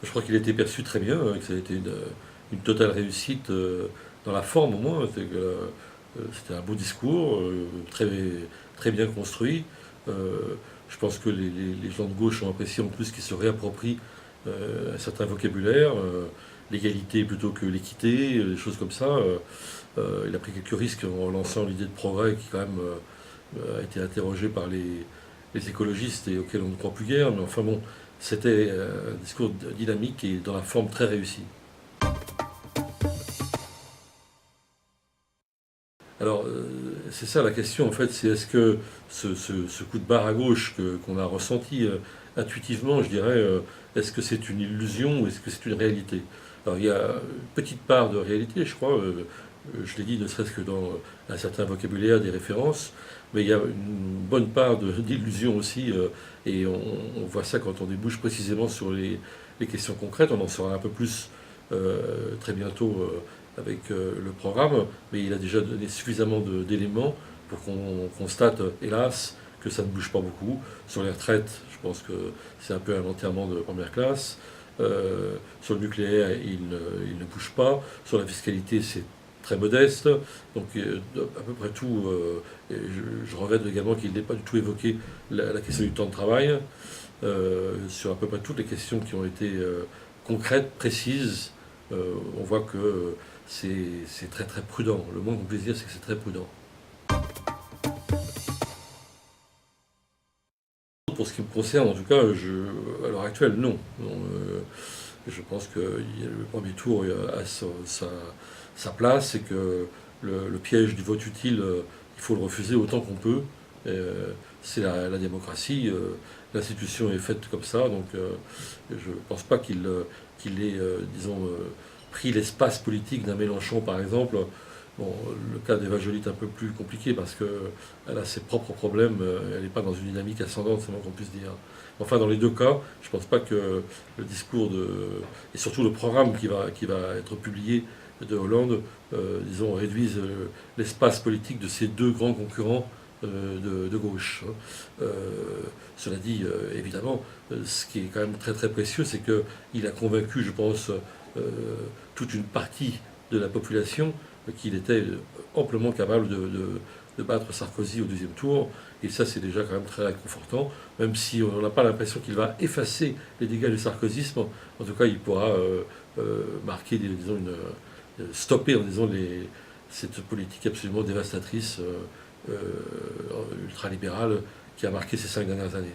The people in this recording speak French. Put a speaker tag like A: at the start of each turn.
A: Je crois qu'il a été perçu très bien, que ça a été une totale réussite dans la forme au moins. C'était un beau discours, très, très bien construit. Je pense que les gens de gauche ont apprécié en plus qu'ils se réapproprient un certain vocabulaire, l'égalité plutôt que l'équité, des choses comme ça. Il a pris quelques risques en lançant l'idée de progrès qui quand même a été interrogée par les écologistes et auxquels on ne croit plus guère. Mais enfin bon, c'était un discours dynamique et dans la forme très réussie. Alors, c'est ça la question en fait, c'est est-ce que ce coup de barre à gauche qu'on a ressenti intuitivement, je dirais, est-ce que c'est une illusion ou est-ce que c'est une réalité? Alors, il y a une petite part de réalité, je crois, je l'ai dit, ne serait-ce que dans un certain vocabulaire, des références, mais il y a une bonne part d'illusion aussi, et on voit ça quand on débouche précisément sur les questions concrètes, on en saura un peu plus très bientôt avec le programme, mais il a déjà donné suffisamment d'éléments pour qu'on constate, hélas, que ça ne bouge pas beaucoup. Sur les retraites, je pense que c'est un peu un enterrement de première classe. Sur le nucléaire, il ne bouge pas. Sur la fiscalité, c'est très modeste. Donc à peu près tout. Je regrette également qu'il n'ait pas du tout évoqué la question du temps de travail. Sur à peu près toutes les questions qui ont été concrètes, précises, on voit que c'est très très prudent. Le moins qu'on puisse dire, c'est que c'est très prudent. Pour ce qui me concerne, en tout cas, à l'heure actuelle, non. Non, je pense que le premier tour a sa place et que le piège du vote utile, il faut le refuser autant qu'on peut. C'est la démocratie, l'institution est faite comme ça, donc je ne pense pas qu'il ait, disons, pris l'espace politique d'un Mélenchon, par exemple. Bon, le cas d'Eva Joly est un peu plus compliqué parce qu'elle a ses propres problèmes, elle n'est pas dans une dynamique ascendante, c'est moins qu'on puisse dire. Enfin, dans les deux cas, je ne pense pas que le discours et surtout le programme qui va être publié de Hollande, disons, réduise l'espace politique de ces deux grands concurrents de gauche. Cela dit, évidemment, ce qui est quand même très très précieux, c'est qu'il a convaincu, je pense, toute une partie de la population qu'il était amplement capable de battre Sarkozy au deuxième tour. Et ça, c'est déjà quand même très réconfortant, même si on n'a pas l'impression qu'il va effacer les dégâts du sarkozysme. En tout cas, il pourra marquer, disons, stopper, disons, cette politique absolument dévastatrice, ultralibérale, qui a marqué ces 5 dernières années.